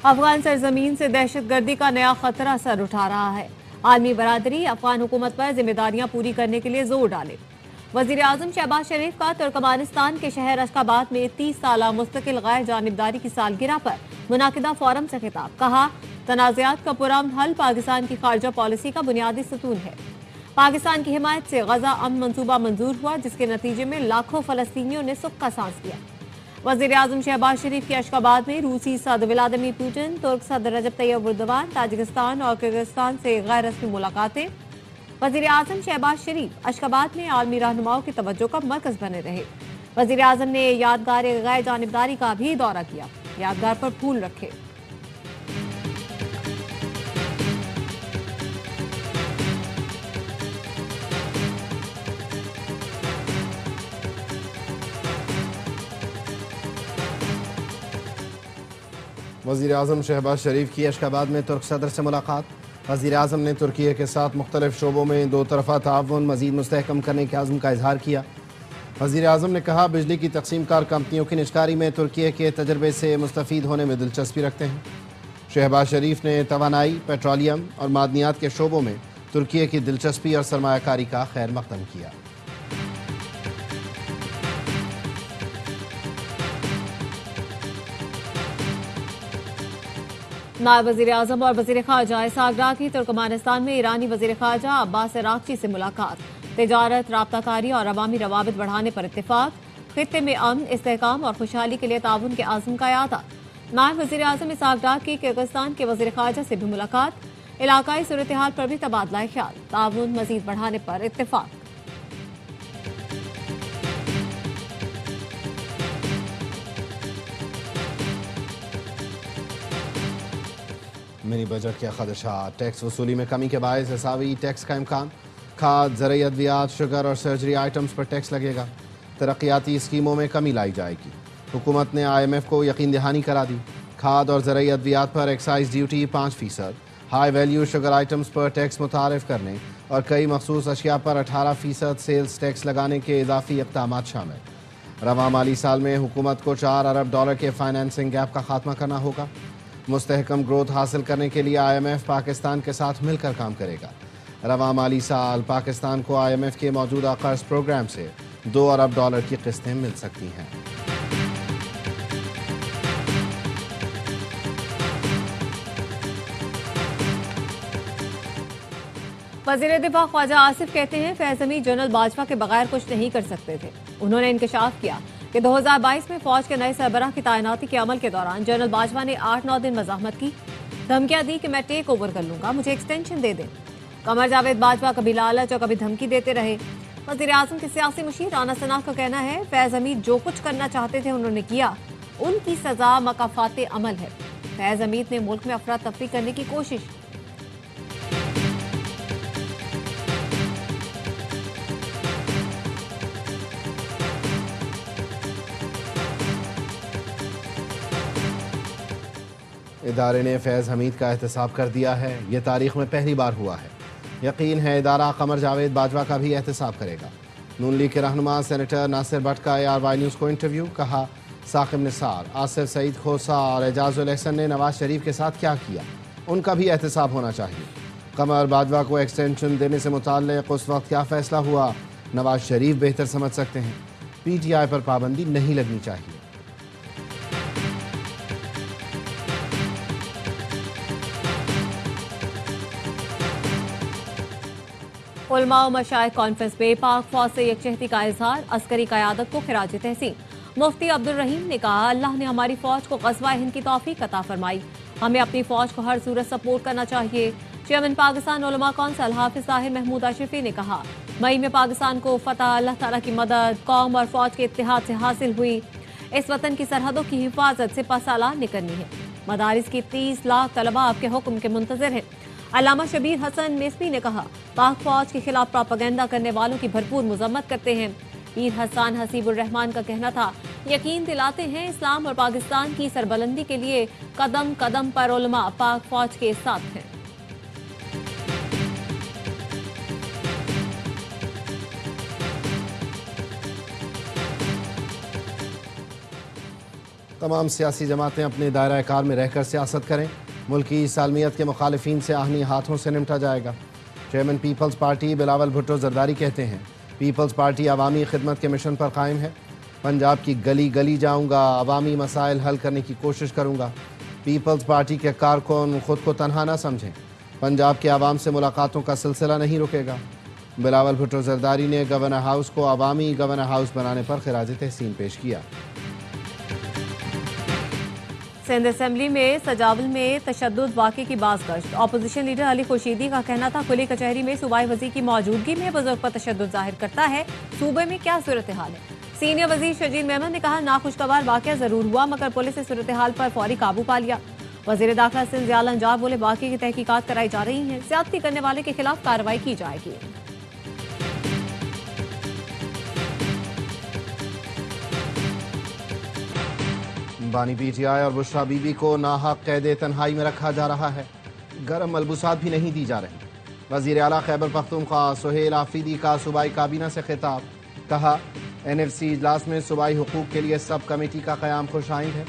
अफगान सरजमीन से दहशत गर्दी का नया खतरा सर उठा रहा है। आलमी बरादरी अफगान हुकूमत पर जिम्मेदारियां पूरी करने के लिए जोर डाले। वजीर आजम शहबाज शरीफ का तुर्कमानिस्तान के शहर अशखाबाद में 30 साला मुस्तकिल गैर जानिबदारी की सालगिरह पर मुनाकिदा फोरम से खिताब। कहा, तनाज़ात का पुरअमन हल पाकिस्तान की खारजा पॉलिसी का बुनियादी सतून है। पाकिस्तान की हिमायत से गजा अमन मंसूबा मंजूर हुआ, जिसके नतीजे में लाखों फलस्तीनियों ने सुख का सांस लिया। वज़ीर आज़म शहबाज शरीफ की अशखाबाद में रूसी सदर व्लादिमीर पुतिन, तुर्क सदर रजब तैयब एर्दोगान, ताजिकिस्तान और किर्गिस्तान से गैर रस्मी मुलाकातें। वज़ीर आज़म शहबाज शरीफ अशखाबाद में आलमी रहनुमाओं की तवज्जो का मरकज बने रहे। वज़ीर आज़म ने यादगार गैर जानिबदारी का भी दौरा किया, यादगार पर फूल रखे। वज़ीर आज़म शहबाज शरीफ की अशखाबाद में तुर्क सदर से मुलाकात। वज़ीर आज़म ने तुर्की के साथ मुख्तलिफ शोबों में दो तरफ़ा ताउन मज़ीद मुस्तहकम करने के आज़म का इजहार किया। वज़ीर आज़म ने कहा, बिजली की तकसीम कार कंपनियों की निजकारी में तुर्की के तजर्बे से मुस्तफ़ीद होने में दिलचस्पी रखते हैं। शहबाज शरीफ ने तवानाई, पेट्रोलियम और मादनियात के शोबों में तुर्की की दिलचस्पी और सरमायाकारी का खैर मक़दम किया। नायब वज़ीर आज़म और वज़ीर ख़ारजा इसहाक़ डार की तुर्कमानिस्तान में ईरानी वज़ीर ख़ारजा अब्बास अराग़ची से मुलाकात। तिजारत, राब्ताकारी और अवामी रवाबित बढ़ाने पर इत्तेफ़ाक़। ख़ित्ते में अमन, इस्तेहकाम और खुशहाली के लिए ताउन के आज़म का यादा। नायब वज़ीर आज़म इसहाक़ डार की किर्गिस्तान के वज़ीर ख़ारजा से भी मुलाकात। इलाक़ाई सूरत हाल पर भी तबादला ख्याल, ताउन मज़ीद बढ़ाने पर इत्तेफ़ाक़। मिनी बजट के खदशात। टैक्स वसूली में कमी के बायस हिसाबी टैक्स का इम्कान। खाद, ज़रूरी अद्वियात, शुगर और सर्जरी आइटम्स पर टैक्स लगेगा। तरक्याती स्कीमों में कमी लाई जाएगी। हुकूमत ने IMF को यकीन दहानी करा दी। खाद और ज़रूरी अद्वियात पर excise duty 5%, high value sugar items पर टैक्स मुतारिफ करने और कई मखसूस अशिया पर 18% सेल्स टैक्स लगाने के इजाफी इक़दाम शामिल। रवां माली साल में हुकूमत को $4 अरब के फाइनेंसिंग गैप का खात्मा करना होगा। मुस्तहकम ग्रोथ हासिल करने के लिए IMF पाकिस्तान के साथ मिलकर काम करेगा। रवां माली साल पाकिस्तान को IMF के मौजूदा कर्ज प्रोग्राम से $2 अरब की किस्तें मिल सकती हैं। वज़ीर दिफा ख्वाजा आसिफ कहते हैं, फैज़ हमीद जनरल बाजवा के बगैर कुछ नहीं कर सकते थे। उन्होंने इंकशाफ किया कि 2022 में फौज के नए सरबराह की तैनाती के अमल के दौरान जनरल बाजवा ने 8-9 दिन मज़ाहमत की, धमकियां दी कि मैं टेक ओवर कर लूंगा, मुझे एक्सटेंशन दे दें। कमर जावेद बाजवा कभी लालच और कभी धमकी देते रहे। वज़ीर आज़म के सियासी मुशीर राना सना का कहना है, फैज़ हमीद जो कुछ करना चाहते थे उन्होंने किया, उनकी सजा मकाफाते अमल है। फैज़ हमीद ने मुल्क में अफरा तफरी करने की कोशिश। इदारे ने फैज़ हमीद का एहतसाब कर दिया है। ये तारीख में पहली बार हुआ है। यकीन है इदारा कमर जावेद बाजवा का भी एहतसाब करेगा। नून लीग के रहनुमा सेनेटर नासिर भट्ट का ARY न्यूज़ को इंटरव्यू। कहा, साकिब निसार, आसिफ सईद खोसा और एजाजुल एहसन ने नवाज शरीफ के साथ क्या किया, उनका भी एहतसाब होना चाहिए। कमर बाजवा को एक्सटेंशन देने से मुताल्लिक़ उस वक्त क्या फ़ैसला हुआ, नवाज शरीफ बेहतर समझ सकते हैं। PTI पर पाबंदी नहीं लगनी चाहिए। उलमा और मशाइख कॉन्फ्रेंस में पाक फौज से यकजहती का इजहार, अस्करी क़यादत को खिराज तहसीन। मुफ्ती अब्दुल रहीम ने कहा, अल्लाह ने हमारी फौज को ग़ज़वा हिंद की तौफीक अता फरमाई, हमें अपनी फौज को हर सूरत सपोर्ट करना चाहिए। चेयरमैन पाकिस्तान उलमा कौंसिल हाफिज ताहिर महमूद आशिफी ने कहा, मई में पाकिस्तान को फतह अल्लाह ताला की मदद, कौम और फौज के इत्तेहाद से हासिल हुई। इस वतन की सरहदों की हिफाजत सिपहसालार ने करनी है। मदारिस की 30 लाख तलबा आपके हुक्म के मुंतज़िर हैं। अल्लामा शबीर हसन मेसवी ने कहा, पाक फौज के खिलाफ प्रोपेगेंडा करने वालों की भरपूर मजम्मत करते हैं। मीर हसन हसीबुर रहमान का कहना था, यकीन दिलाते हैं इस्लाम और पाकिस्तान की सरबलंदी के लिए कदम कदम पर उलमा पाक फौज के साथ हैं। तमाम सियासी जमातें अपने दायरा कार में रहकर सियासत करें, मुल्की सालमियत के मुखालिफिन से आहनी हाथों से निपटा जाएगा। Chairman Peoples Party Bilawal Bhutto Zardari कहते हैं, पीपल्स पार्टी अवामी खिदमत के मिशन पर कायम है। पंजाब की गली गली जाऊंगा, अवामी मसाइल हल करने की कोशिश करूंगा। पीपल्स पार्टी के कारकुन खुद को तनहा ना समझें, पंजाब के आवाम से मुलाकातों का सिलसिला नहीं रुकेगा। बिलावल भुट्टो जरदारी ने गवर्नर हाउस को अवामी गवर्नर हाउस बनाने पर खिराज तहसीन पेश किया। सिंध असेंबली में सजावल में तशद्दुद वाक़े की बाज़गश्त। अपोजिशन लीडर अली खुर्शीदी का कहना था, खुली कचहरी में सूबाई वज़ीर की मौजूदगी में बुजुर्ग पर तशद्दुद जाहिर करता है सूबे में क्या सूरत हाल है। सीनियर वज़ीर शजील मेमन ने कहा, नाखुशगवार वाक़या ज़रूर हुआ मगर पुलिस ने सूरत हाल पर फौरी काबू पा लिया। वज़ीर दाखिला सिंध ज़ियाउल अंजार बोले, वाक़े की तहकीकात कराई जा रही हैं, ज़्यादती करने वाले के खिलाफ कार्रवाई की जाएगी। बानी पीटीआई और बुशरा बीबी को नाहक कैद तन्हाई में रखा जा रहा है, गर्म मलबूसात भी नहीं दी जा रही। वज़ीर आला खैबर पख्तूनख्वा सुहेल आफरीदी का सूबाई काबीना से खिताब, कहा NFC इजलास में सूबाई हुकूक के लिए सब कमेटी का क़याम खुश आइंद है।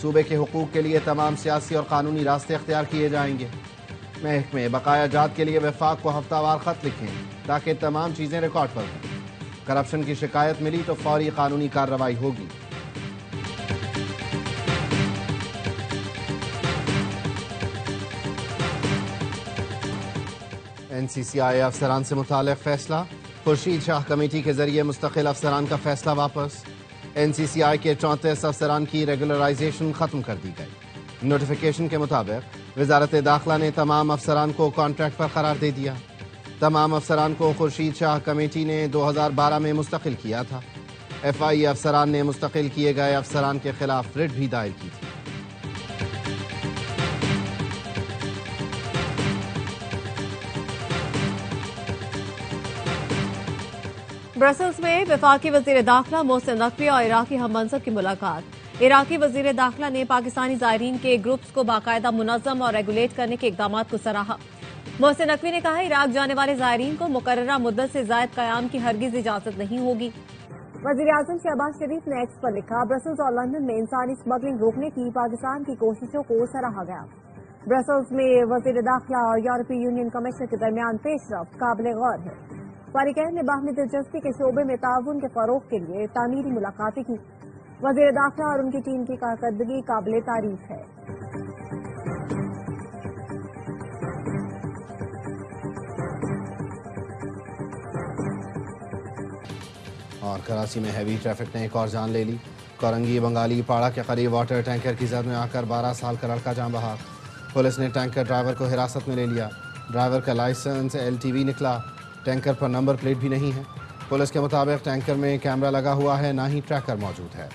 सूबे के हुकूक के लिए तमाम सियासी और कानूनी रास्ते अख्तियार किए जाएंगे। महकमे बकाया जात के लिए वफाक को हफ्तावार ख़त लिखें ताकि तमाम चीज़ें रिकॉर्ड पर हों। करप्शन की शिकायत मिली तो फौरी कानूनी कार्रवाई होगी। NCCI अफसरान से मुताल्लिक़ फैसला, खुर्शीद शाह कमेटी के जरिए मुस्तकिल अफसरान का फैसला वापस। NCCI के 34 अफसरान की रेगुलराइजेशन ख़त्म कर दी गई। नोटिफिकेशन के मुताबिक वजारत दाखिला ने तमाम अफसरान को कॉन्ट्रैक्ट पर करार दे दिया। तमाम अफसरान को खुर्शीद शाह कमेटी ने 2012 में मुस्तकिल किया था। FI अफसरान ने मुस्तकिल किए गए अफसरान के खिलाफ रिट भी दायर की थी। ब्रसल्स में वफाकी वज़ीर दाखिला मोहसिन नकवी और इराकी हम मनसब की मुलाकात। इराकी वज़ीर दाखिला ने पाकिस्तानी ज़ायरीन के ग्रुप्स को बाकायदा मुनज़्ज़म और रेगुलेट करने के इक़दाम को सराहा। मोहसिन नकवी ने कहा, इराक जाने वाले ज़ायरीन को मुकर्ररा मुद्दत से ज़ायद क़याम की हरगिज़ इजाज़त नहीं होगी। वज़ीर आज़म शहबाज शरीफ ने एक्स पर लिखा, ब्रसल्स और लंदन में इंसानी स्मगलिंग रोकने की पाकिस्तान की कोशिशों को सराहा गया। ब्रसल्स में वज़ीर दाखिला और यूरोपीय यूनियन कमिश्नर के दरमियान पेशरफ्त काबिल गौर है। फरीकैन ने बाहमी दिलचस्पी के शोबे में ताउन के फरोग के लिए तामीरी मुलाकातें की। वज़ीर दाखिला और उनकी टीम की कारकर्दगी काबिल तारीफ है। और कराची में हैवी ट्रैफिक ने एक और जान ले ली। कोरंगी बंगाली पाड़ा के करीब वाटर टैंकर की जद में आकर 12 साल का लड़का जान बहा। पुलिस ने टैंकर ड्राइवर को हिरासत में ले लिया। ड्राइवर का लाइसेंस LTV निकला। टैंकर पर नंबर प्लेट भी नहीं है। पुलिस के मुताबिक टैंकर में कैमरा लगा हुआ है, ना ही ट्रैकर मौजूद है।